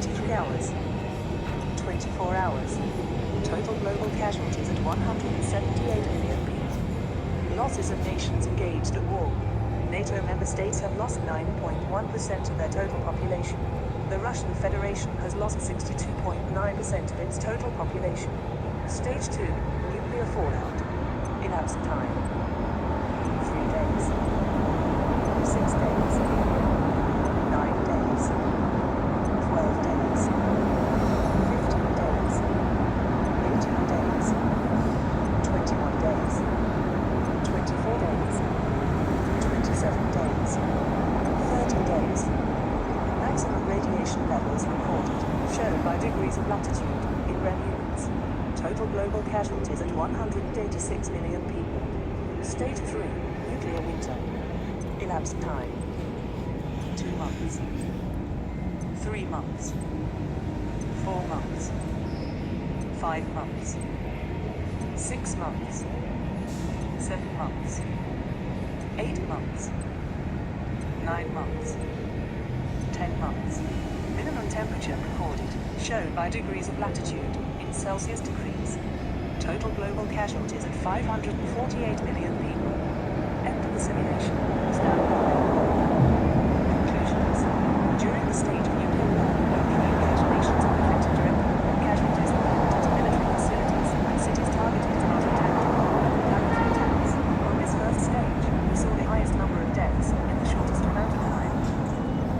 23 hours, 24 hours. Total global casualties at 178 million people. Losses of nations engaged at war. NATO member states have lost 9.1% of their total population. The Russian Federation has lost 62.9% of its total population. Stage 2, nuclear fallout. Elapsed time: 3 days, 6 days, 9 days, 12 days, 15 days, 18 days, 21 days, 24 days, 27 days, 30 days. Maximum radiation levels recorded, shown by degrees of latitude, in REM units. Total global casualties at 186 million people. Stage 3, nuclear winter. Elapsed time: 2 months, 3 months, 4 months, 5 months, 6 months, 7 months, 8 months, 9 months, 10 months. Minimum temperature recorded, shown by degrees of latitude, in Celsius degrees. Total global casualties at 548 million people. End of the simulation. Stand by. Conclusions. During the stage of nuclear war, only engaged nations are affected directly. Casualties were limited to military facilities and cities targeted as not attacked. Laboratory attacks. On this first stage, we saw the highest number of deaths in the shortest amount of time.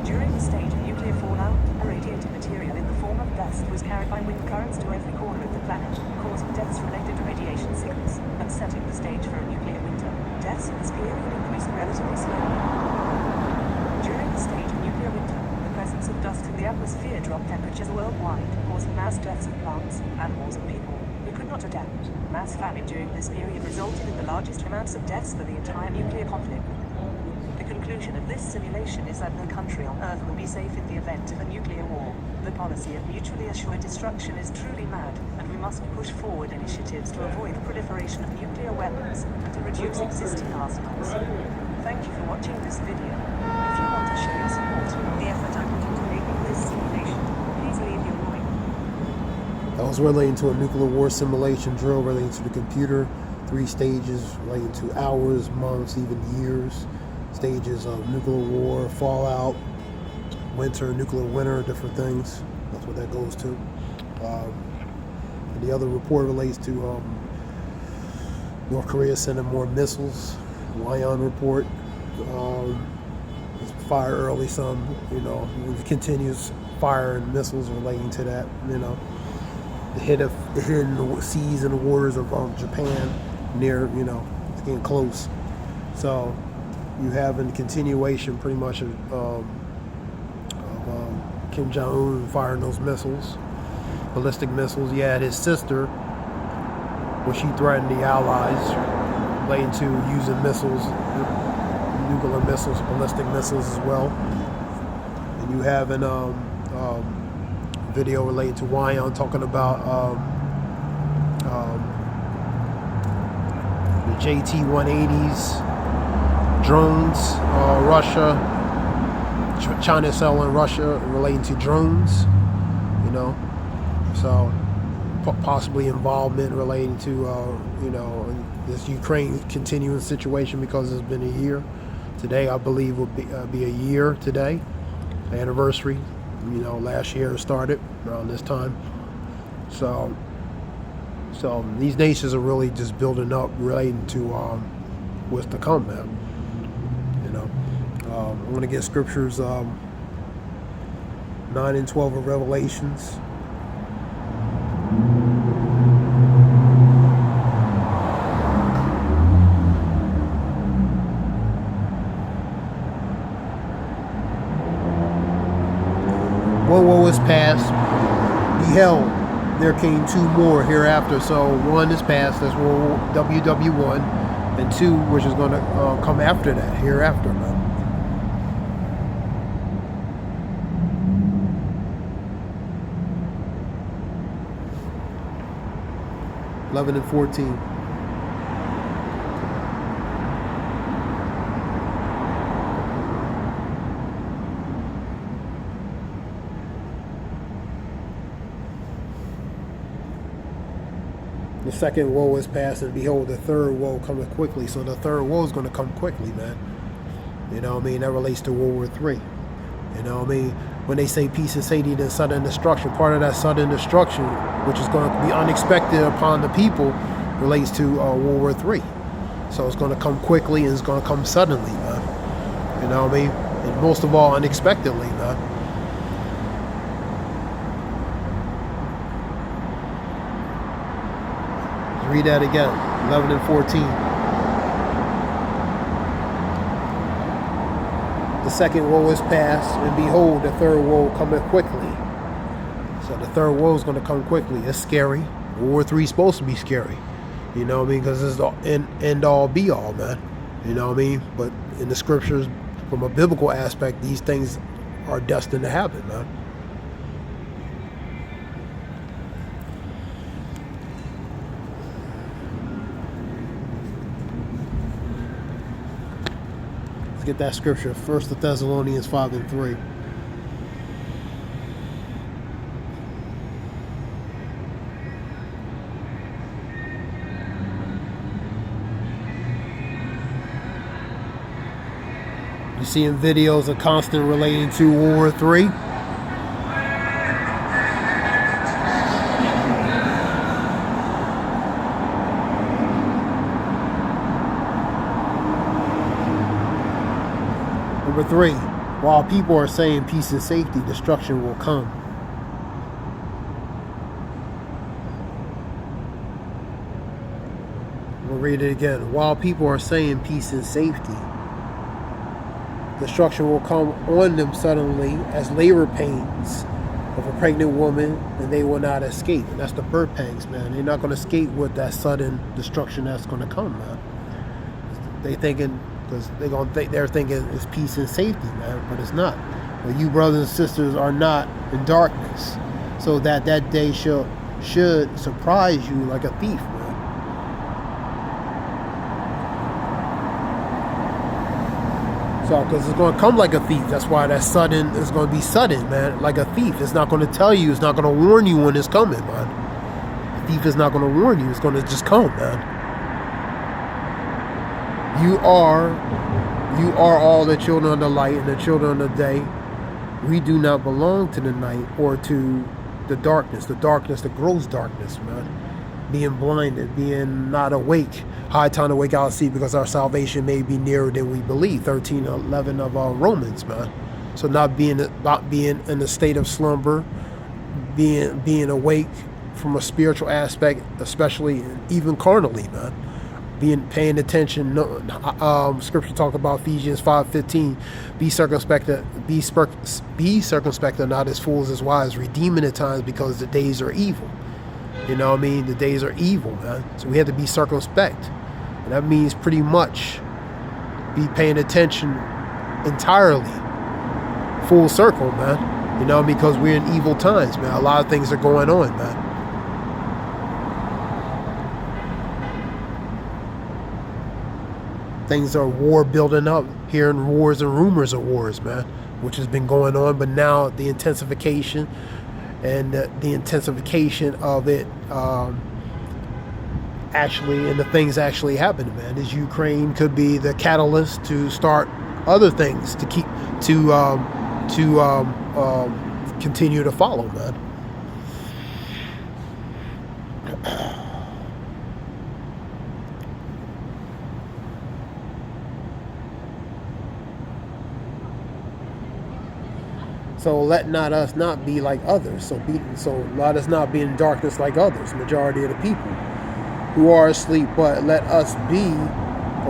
During the stage of nuclear fallout, irradiated material in the form of dust was carried by wind currents to every corner of the planet, causing deaths related to radiation sickness, and setting the stage for a nuclear winter. Deaths in this period increased relatively slowly. During the stage of nuclear winter, the presence of dust in the atmosphere dropped temperatures worldwide, causing mass deaths of plants, animals, and people who could not adapt. Mass famine during this period resulted in the largest amounts of deaths for the entire nuclear conflict. The conclusion of this simulation is that no country on Earth will be safe in the event of a nuclear war. The policy of mutually assured destruction is truly mad, and we must push forward initiatives to avoid the proliferation of nuclear weapons and to reduce existing arsenals. Thank you for watching this video. If you want to show your support for the effort undertaken this simulation, please leave your like. That was relating to a nuclear war simulation drill relating to the computer. 3 stages relating to hours, months, even years. Stages of nuclear war, fallout, winter, nuclear winter, different things. That's what that goes to. And the other report relates to North Korea sending more missiles. Wyon report. It's fire early some, continues firing missiles relating to that, the hidden seas and the waters of Japan near, it's getting close. So you have a continuation pretty much of Kim Jong-un firing those missiles, ballistic missiles. You had his sister, where she threatened the allies relating to using missiles, nuclear missiles, ballistic missiles as well. And you have a video related to Wyon talking about the JT-180s, drones, China selling Russia relating to drones, so possibly involvement relating to, this Ukraine continuing situation because it's been a year. Today, I believe, will be a year today, anniversary. Last year it started around this time. So these nations are really just building up relating to what's to come, man. I'm going to get scriptures 9 and 12 of Revelations. One woe is past. Behold, there came 2 more hereafter. So 1 is past, that's WW1, and 2, which is going to come after that, hereafter, man. 11 and 14. second woe is past, and behold, the third woe cometh quickly. So the third woe is going to come quickly, man. You know what I mean? That relates to World War III. You know what I mean? When they say peace and safety, then sudden destruction, part of that sudden destruction, which is going to be unexpected upon the people, relates to World War III. So it's going to come quickly and it's going to come suddenly, man. You know what I mean? And most of all, unexpectedly, man. Let's read that again, 11 and 14. The second woe is past, and behold, the third woe cometh quickly. So the third woe is going to come quickly. It's scary. World War III is supposed to be scary. You know what I mean? Because it's the end all be all, man. You know what I mean? But in the scriptures, from a biblical aspect, these things are destined to happen, man. Get that scripture, 1 Thessalonians 5 and 3. You seeing videos of constant relating to World War III? Number 3, while people are saying peace and safety, destruction will come. We'll read it again. While people are saying peace and safety, destruction will come on them suddenly as labor pains of a pregnant woman, and they will not escape. And that's the birth pangs, man. They're not going to escape with that sudden destruction that's going to come, man. They thinking, because they're thinking it's peace and safety, man, but it's not. But you brothers and sisters are not in darkness, so that day should surprise you like a thief, man. So, because it's going to come like a thief. That's why that sudden is going to be sudden, man, like a thief. It's not going to tell you. It's not going to warn you when it's coming, man. The thief is not going to warn you. It's going to just come, man. You are all the children of the light and the children of the day. We do not belong to the night or to the darkness that grows darkness, man. Being blinded, being not awake. High time to wake out and see, because our salvation may be nearer than we believe. 13:11 of Romans, man. So not being in a state of slumber, being awake from a spiritual aspect, especially even carnally, man. Paying attention. Scripture talk about Ephesians 5:15. Be circumspect, not as fools as wise, redeeming the times, because the days are evil. You know what I mean? The days are evil, man. So we have to be circumspect. And that means pretty much be paying attention entirely, full circle, man. You know, because we're in evil times, man. A lot of things are going on, man. Things are war building up, hearing wars and rumors of wars, man, which has been going on. But now the intensification of it and the things actually happening, man. Is Ukraine could be the catalyst to start other things to continue to follow, man. So let not us not be like others. So let us not be in darkness like others, majority of the people who are asleep, but let us be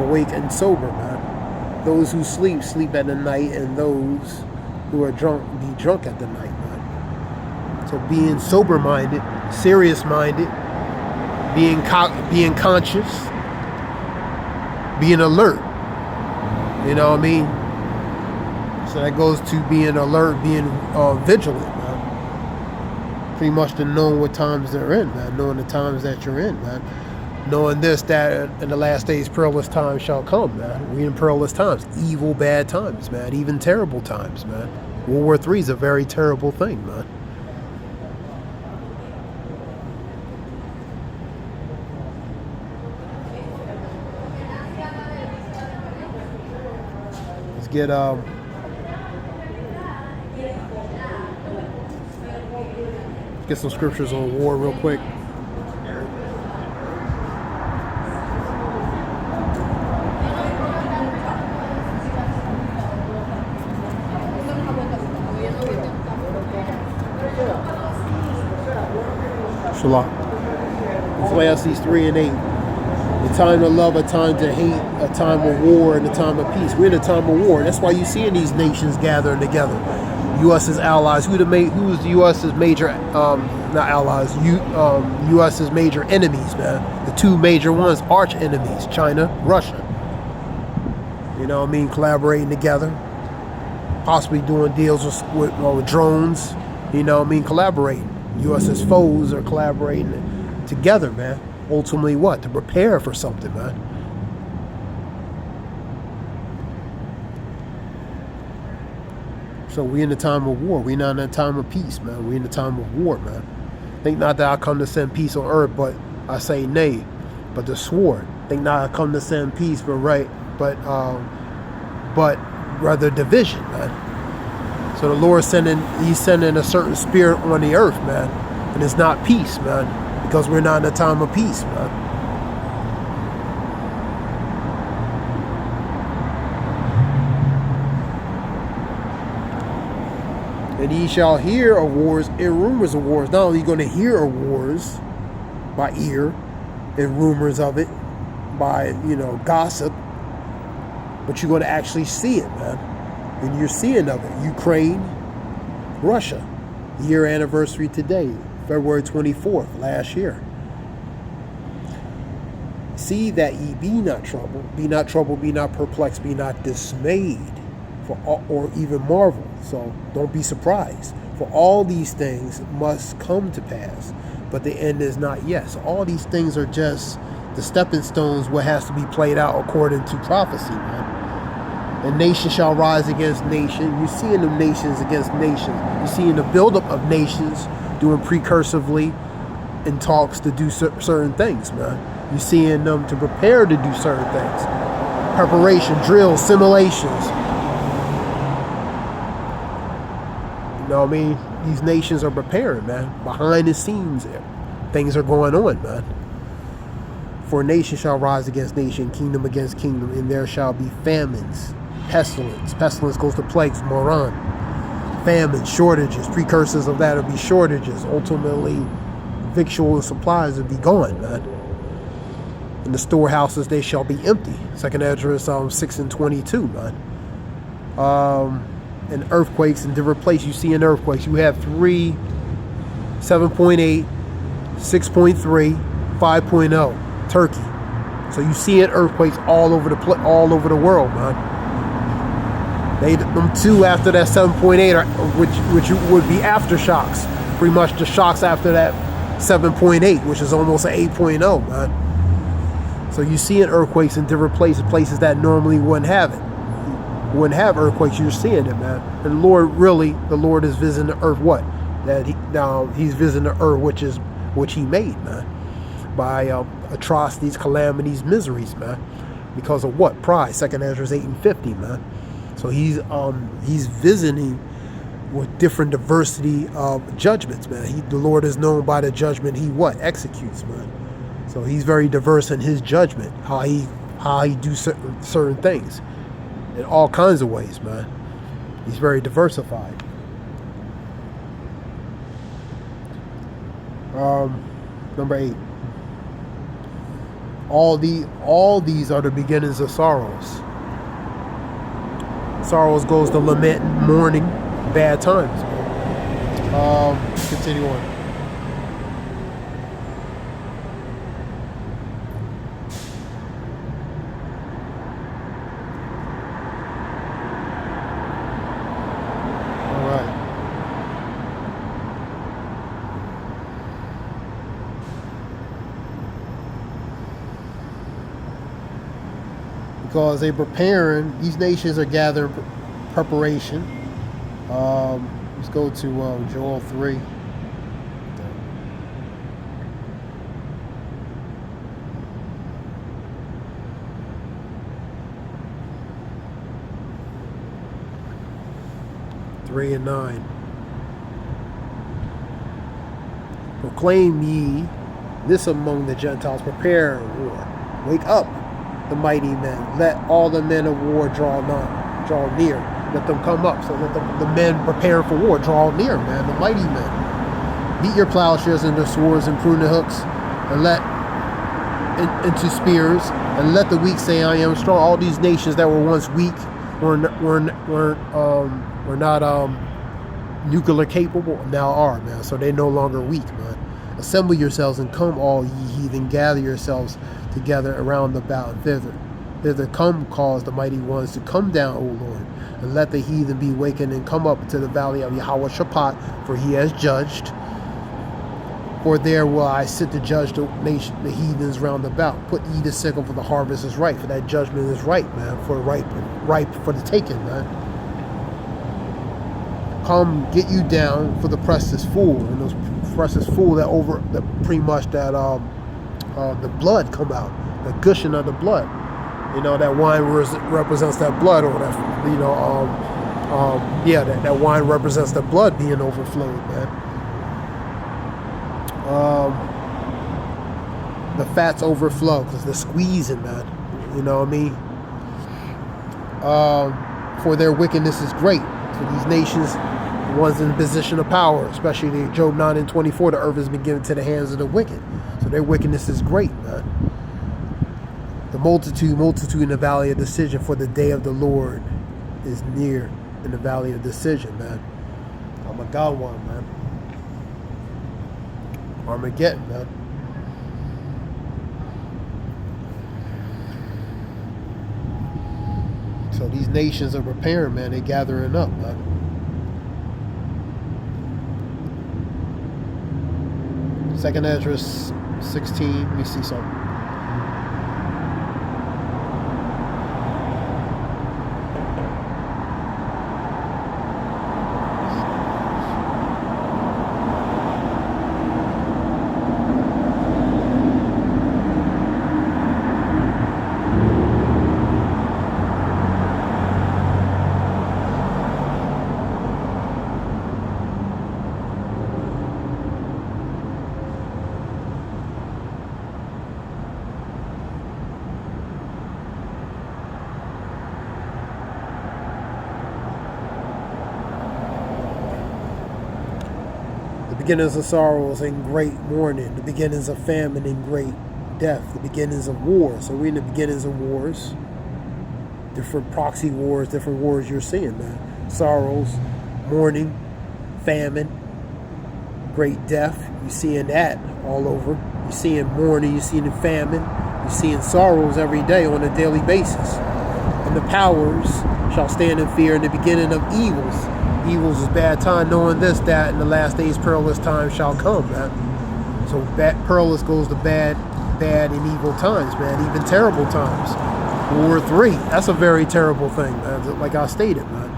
awake and sober, man. Those who sleep at the night, and those who are drunk be drunk at the night, man. So being sober-minded, serious-minded, being conscious, being alert. You know what I mean? So that goes to being alert, being vigilant, man. Pretty much to knowing what times they're in, man. Knowing the times that you're in, man. Knowing that in the last days perilous times shall come, man. We in perilous times. Evil, bad times, man. Even terrible times, man. World War III is a very terrible thing, man. get some scriptures on war real quick. Shalom. Ecclesiastes 3 and 8. A time to love, a time to hate, a time of war, and a time of peace. We're in a time of war. That's why you see these nations gathering together. U.S.'s allies. Who's the U.S.'s major, not allies, U.S.'s major enemies, man. The two major ones, arch enemies, China, Russia. You know what I mean? Collaborating together. Possibly doing deals with drones. You know what I mean? Collaborating. U.S.'s foes are collaborating together, man. Ultimately what? To prepare for something, man. So we in the time of war. We not in a time of peace, man. We in the time of war, man. Think not that I come to send peace on earth, but I say nay, but the sword. Think not I come to send peace, but rather division, man. So the Lord He's sending a certain spirit on the earth, man. And it's not peace, man. Because we're not in a time of peace, man. And ye shall hear of wars and rumors of wars. Not only are you going to hear of wars by ear and rumors of it by, gossip, but you're going to actually see it, man. And you're seeing of it. Ukraine, Russia. Year anniversary today, February 24th, last year. See that ye be not troubled. Be not troubled, be not perplexed, be not dismayed, or even marvel. So don't be surprised. For all these things must come to pass, but the end is not yet. So all these things are just the stepping stones, what has to be played out according to prophecy, man. And nation shall rise against nation. You're seeing them nations against nations. You're seeing the buildup of nations doing precursively in talks to do certain things, man. You're seeing them to prepare to do certain things. Preparation, drills, simulations. You know what I mean? These nations are preparing, man. Behind the scenes, things are going on, man. For nation shall rise against nation, kingdom against kingdom, and there shall be famines, pestilence. Pestilence goes to plagues, moron. Famine, shortages, precursors of that will be shortages. Ultimately, victual and supplies will be gone, man. In the storehouses they shall be empty. 2nd Ezra 6 and 22, man. And earthquakes in different places. You see in earthquakes, you have 3, 7.8, 6.3, 5.0, Turkey. So you see in earthquakes all over the world, man. Them two after that 7.8 are, which would be aftershocks. Pretty much the shocks after that 7.8, which is almost an 8.0, man. So you see in earthquakes in different places that normally wouldn't have it. Wouldn't have earthquakes, you're seeing it, man. And the Lord is visiting the earth. What? That he's visiting the earth, which he made, man, by atrocities, calamities, miseries, man. Because of what? Pride. 2nd Ezra 8 and 50, man. So he's visiting with different diversity of judgments, man. The Lord is known by the judgment he executes, man. So he's very diverse in his judgment, how he do certain things. In all kinds of ways, man. He's very diversified. Number 8. All these are the beginnings of sorrows. Sorrows goes to lament, mourning, bad times. Continue on. Because they're preparing, these nations are gathering preparation. Let's go to Joel 3. 3 and 9. Proclaim ye this among the Gentiles, prepare war. Wake up the mighty men. Let all the men of war draw near. Let them come up. So let the men preparing for war draw near, man. The mighty men. Beat your plowshares into swords and prune the hooks, and let into spears, and let the weak say, I am strong. All these nations that were once weak were not nuclear capable, now are, man. So they're no longer weak, man. Assemble yourselves and come, all ye heathen. Gather yourselves together around about thither come, cause the mighty ones to come down, O Lord, and let the heathen be wakened and come up to the valley of Yahweh Shaphat, for he has judged. For there will I sit to judge the nation, the heathens round about. Put ye the sickle, for the harvest is ripe, for that judgment is ripe, man, for ripe for the taking, man. Come, get you down, for the press is full, and those press is full that the blood come out, the gushing of the blood. You know, that wine represents that blood, or that, that wine represents the blood being overflowed, man. The fats overflow because they're squeezing, man. You know what I mean? For their wickedness is great. For these nations, ones in a position of power, especially Job 9 and 24, the earth has been given to the hands of the wicked. So their wickedness is great, man. The multitude in the valley of decision, for the day of the Lord is near in the valley of decision, man. Armageddon, man. Armageddon, man. So these nations are preparing, man. They're gathering up, man. Second Ezra 16. Let me see something. The beginnings of sorrows and great mourning, the beginnings of famine and great death, the beginnings of war. So we're in the beginnings of wars, different proxy wars, different wars you're seeing, man. Sorrows, mourning, famine, great death. You're seeing that all over. You're seeing mourning, you're seeing famine, you're seeing sorrows every day on a daily basis. And the powers shall stand in fear in the beginning of evils. Evils is bad time, knowing this, that in the last days perilous times shall come, man. So perilous goes to bad and evil times, man. Even terrible times. World War III, that's a very terrible thing, man. Like I stated, man.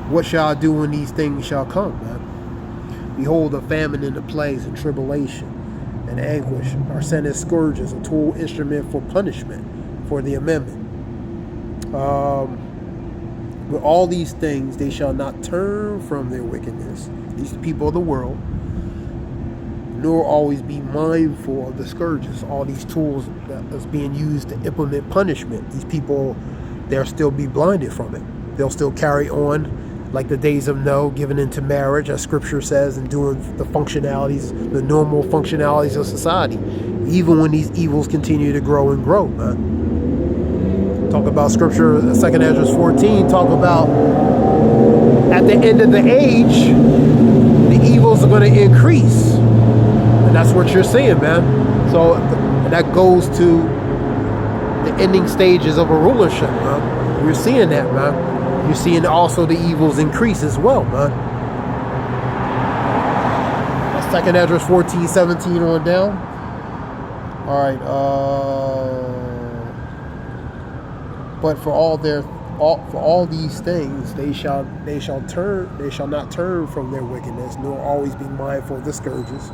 What shall I do when these things shall come, man? Behold, a famine and the plagues and tribulation and anguish are sent as scourges, a tool instrument for punishment, for the amendment. With all these things, they shall not turn from their wickedness, these people of the world, nor always be mindful of the scourges, all these tools that's being used to implement punishment. These people, they'll still be blinded from it. They'll still carry on like the days of Noah, giving into marriage, as scripture says, and doing the functionalities, the normal functionalities of society, even when these evils continue to grow and grow, man. Talk about scripture, 2 Ezra 14, talk about at the end of the age, the evils are going to increase. And that's what you're seeing, man. So that goes to the ending stages of a rulership, man. You're seeing that, man. You're seeing also the evils increase as well, man. That's 2 Ezra 14, 17 on down. All right, but for all these things, they shall not turn from their wickedness, nor always be mindful of the scourges.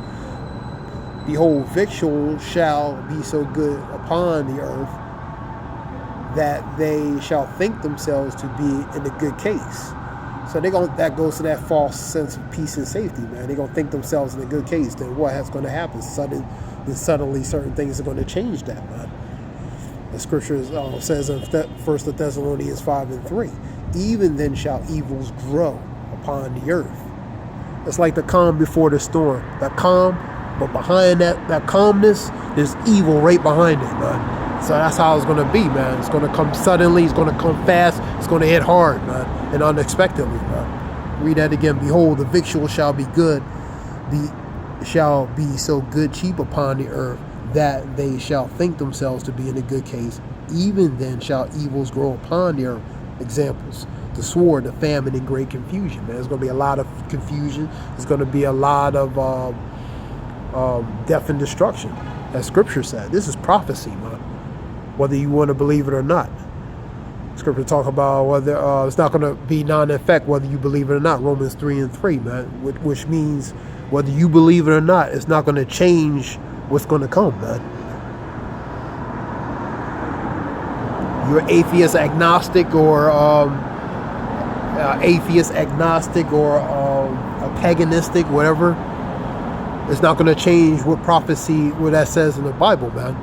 Behold, victual shall be so good upon the earth that they shall think themselves to be in a good case. So that goes to that false sense of peace and safety, man. They're gonna think themselves in a good case. Then what's going to happen? Suddenly, certain things are going to change that, man. The scripture says in 1 Thessalonians 5:3, even then shall evils grow upon the earth. It's like the calm before the storm. That calm, but behind that calmness, there's evil right behind it, man. So that's how it's going to be, man. It's going to come suddenly. It's going to come fast. It's going to hit hard, man, and unexpectedly, man. Read that again. Behold, the victual shall be good, shall be so good cheap upon the earth, that they shall think themselves to be in a good case. Even then shall evils grow upon the earth. Examples: the sword, the famine, and great confusion. Man, there's going to be a lot of confusion. There's going to be a lot of death and destruction, as Scripture said. This is prophecy, man. Whether you want to believe it or not. Scripture talk about whether it's not going to be non-effect whether you believe it or not. Romans 3:3, man, which means whether you believe it or not, it's not going to change what's going to come, man. You're atheist, agnostic, or paganistic, whatever. It's not going to change what that says in the Bible, man.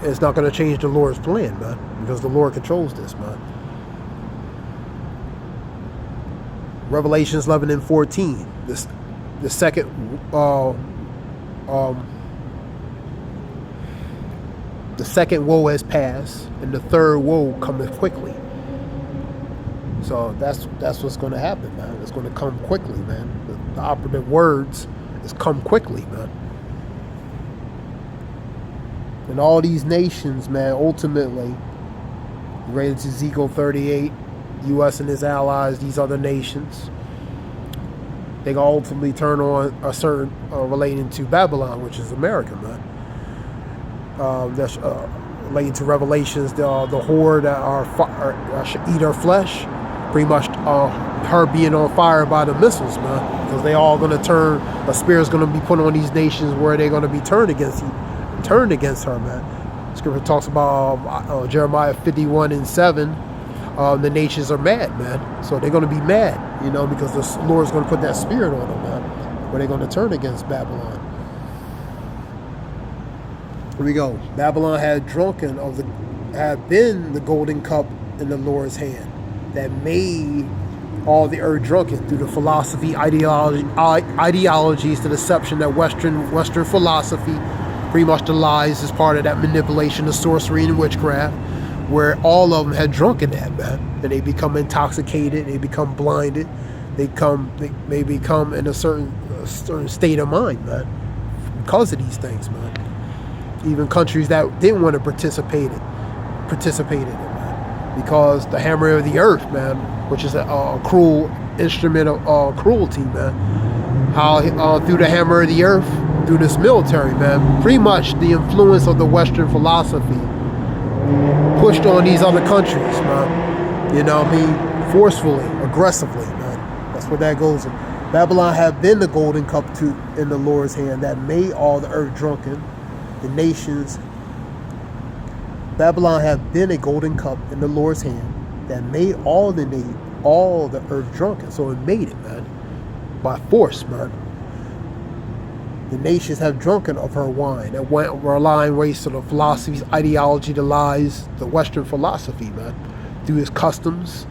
It's not going to change the Lord's plan, man, because the Lord controls this, man. Revelations 11:14. The second woe has passed, and the third woe cometh quickly. So that's what's going to happen, man. It's going to come quickly, man. The operative words is come quickly, man. And all these nations, man, ultimately, related to Ezekiel 38, U.S. and its allies, these other nations, they gonna ultimately turn on a certain relating to Babylon, which is America, man. That's relating to Revelations, the whore that should eat her flesh, pretty much her being on fire by the missiles, man, because they all gonna turn. A spirit's gonna be put on these nations where they're gonna be turned against her, man. Scripture talks about Jeremiah 51:7. The nations are mad, man. So they're going to be mad, because the Lord's going to put that spirit on them, man, where they're going to turn against Babylon. Here we go. Babylon had been the golden cup in the Lord's hand that made all the earth drunken through the philosophy, ideologies, the deception that Western philosophy, pretty much the lies, is part of that manipulation, the sorcery and witchcraft, where all of them had drunken that, man. And they become intoxicated, they become blinded, they may become in a certain state of mind, man, because of these things, man. Even countries that didn't want to participate in it, man, because the hammer of the earth, man, which is a cruel instrument of cruelty, man. How through the hammer of the earth, through this military, man, pretty much the influence of the Western philosophy pushed on these other countries, man. Forcefully, aggressively, man. That's what that goes in. Babylon had been the golden cup in the Lord's hand that made all the earth drunken. The nations. Babylon had been a golden cup in the Lord's hand that made all the earth drunken. So it made it, man, by force, man. The nations have drunken of her wine and were lying waste to the philosophies, ideology, the lies, the Western philosophy, man, through its customs,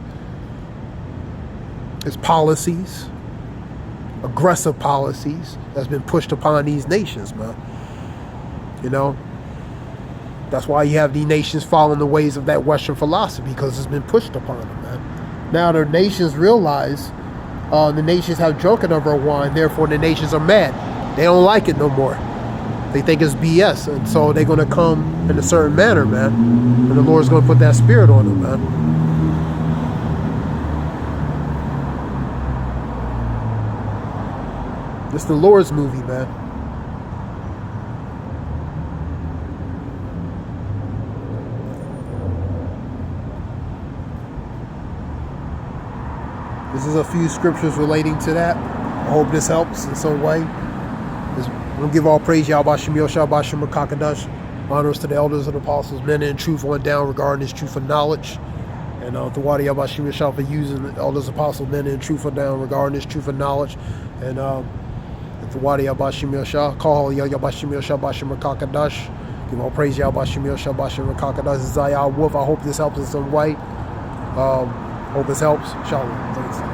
its policies, aggressive policies that's been pushed upon these nations, man. That's why you have these nations following the ways of that Western philosophy, because it's been pushed upon them, man. Now the nations realize the nations have drunken of her wine, therefore the nations are mad. They don't like it no more. They think it's BS. And so they're going to come in a certain manner, man. And the Lord's going to put that spirit on them, man. It's the Lord's movie, man. This is a few scriptures relating to that. I hope this helps in some way. We'll give all praise, Yahweh Shem Yoshua Bashem Rakakadash. Honors to the elders and apostles, men in truth on down regarding this truth and knowledge. And Thawadi Yabashim Yashah for using all those apostles, men in truth of down regarding this truth of knowledge. And Thawadi Yabashim Yashah, call Yabashim Yashah Bashim Rakakadash. Give all praise Yabashim Yashah Bashim Rakakadash. Zayah Wolf. I hope this helps in some way. Hope this helps. Shalom. Thanks.